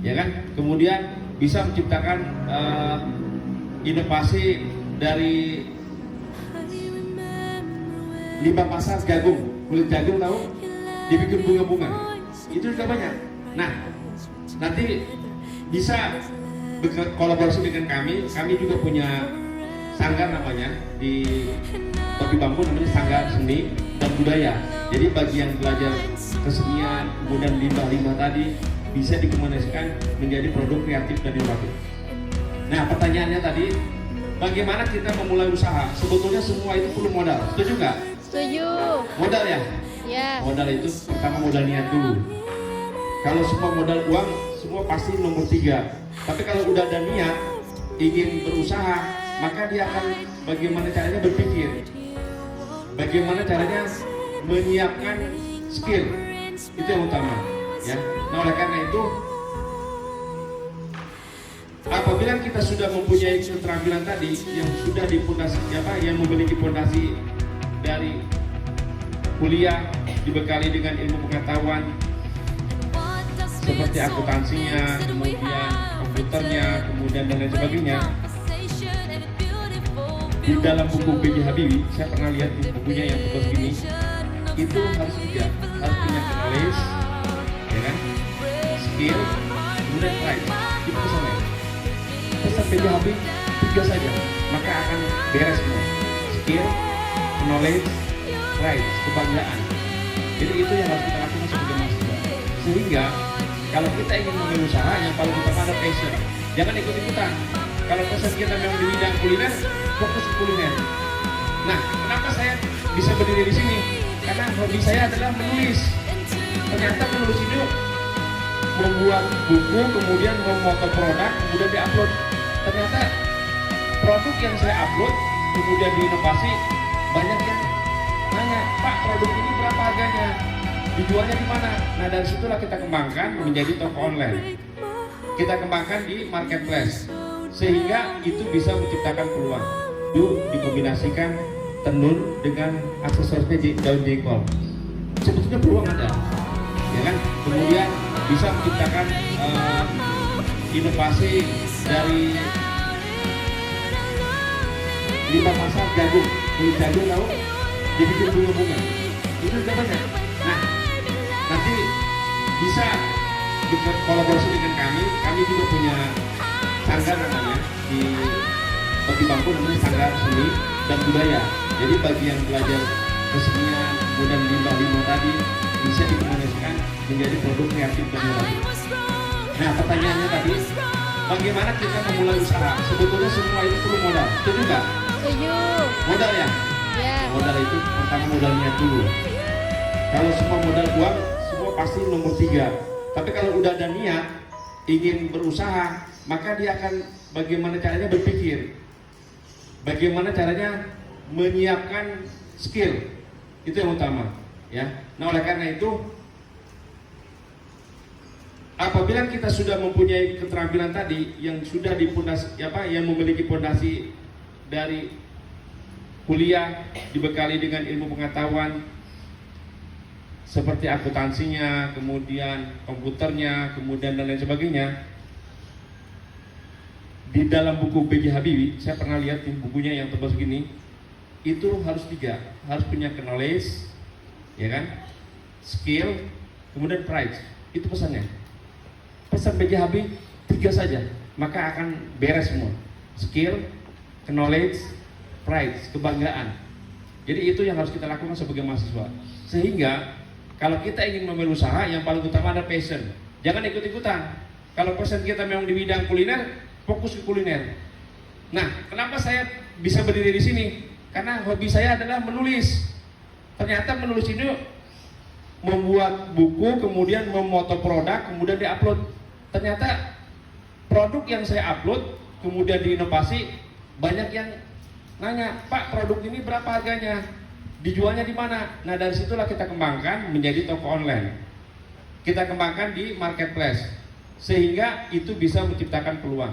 ya kan? Kemudian bisa menciptakan inovasi dari limbah pasar jagung, kulit jagung tahu, dibikin bunga-bunga, itu juga banyak. Nah, nanti bisa berkolaborasi dengan kami juga punya sanggar namanya di Topi Bambu, namanya Sanggar Seni dan Budaya. Jadi bagi yang belajar kesenian, kemudian limbah-limbah tadi bisa dikomunikasikan menjadi produk kreatif dan inovatif. Nah, pertanyaannya tadi, bagaimana kita memulai usaha? Sebetulnya semua itu perlu modal, setuju nggak? Setuju. Modal ya? Ya. Modal itu pertama modal niat dulu. Kalau semua modal uang, semua pasti nomor 3. Tapi kalau udah ada niat, ingin berusaha, maka dia akan bagaimana caranya berpikir, bagaimana caranya menyiapkan skill, itu yang utama, ya. Nah, oleh karena itu, apabila kita sudah mempunyai keterampilan tadi yang sudah dipondasi, yang memiliki fondasi dari kuliah, dibekali dengan ilmu pengetahuan seperti akuntansinya, kemudian komputernya, kemudian dan lain sebagainya. Di dalam buku B.J. Habibie, saya pernah lihat di bukunya yang seperti ini, itu harus punya knowledge, ya kan, skill, kemudian pride. Itu pesannya. Pesan B.J. Habibie 3 saja, maka akan beres semua. Skill, knowledge, pride, kebanggaan. Jadi itu yang harus kita lakukan sebagai mahasiswa. Sehingga kalau kita ingin memulai usaha, yang paling utama ada passion. Jangan ikut-ikutan. Kalau passion kita memang di bidang kuliner, fokus ke kuliner. Nah, kenapa saya bisa berdiri di sini? Karena hobi saya adalah menulis. Ternyata menulis itu membuat buku, kemudian memoto produk, kemudian diupload. Ternyata produk yang saya upload, kemudian diinovasi, banyak yang nanya, Pak, produk ini berapa harganya? Dijualnya di mana? Nah, dari situlah kita kembangkan menjadi toko online. Kita kembangkan di marketplace, sehingga itu bisa menciptakan peluang. Yuk dikombinasikan tenun dengan aksesorisnya daun jengkol. Sebetulnya peluang ada, ya kan? Kemudian bisa menciptakan inovasi dari limbah pasar jagung, kulit jagung tahu, dibikin bunga-bunga. Itu juga banyak. Nah, nanti bisa berkolaborasi dengan kami juga punya sanggar namanya di Topi Bambu, namanya Sanggar Seni dan Budaya. Jadi bagi yang belajar kesenian, kemudian limbah-limbah tadi bisa dikomunikasikan menjadi produk kreatif dan inovatif. Nah, pertanyaannya tadi, bagaimana kita memulai usaha? Sebetulnya semua itu perlu modal, setuju nggak? Setuju. Modal ya? Ya. Modal itu pertama modal niat dulu. Kalau semua modal uang, semua pasti nomor 3. Tapi kalau udah ada niat, ingin berusaha, maka dia akan bagaimana caranya berpikir, bagaimana caranya menyiapkan skill, itu yang utama, ya. Nah, oleh karena itu, apabila kita sudah mempunyai keterampilan tadi yang sudah dipondasi, yang memiliki fondasi dari kuliah, dibekali dengan ilmu pengetahuan seperti akuntansinya, kemudian komputernya, kemudian dan lain sebagainya. Di dalam buku B.J. Habibie, saya pernah lihat di bukunya yang tebal segini, itu harus 3, harus punya knowledge, ya kan, skill, kemudian pride. Itu pesannya. Pesan B.J. Habibie 3 saja, maka akan beres semua. Skill, knowledge, pride, kebanggaan. Jadi itu yang harus kita lakukan sebagai mahasiswa. Sehingga kalau kita ingin memulai usaha, yang paling utama ada passion. Jangan ikut-ikutan. Kalau passion kita memang di bidang kuliner, fokus ke kuliner. Nah, kenapa saya bisa berdiri di sini? Karena hobi saya adalah menulis. Ternyata menulis ini membuat buku, kemudian memoto produk, kemudian diupload. Ternyata produk yang saya upload, kemudian diinovasi, banyak yang nanya, Pak, produk ini berapa harganya? Dijualnya di mana? Nah, dari situlah kita kembangkan menjadi toko online. Kita kembangkan di marketplace, sehingga itu bisa menciptakan peluang.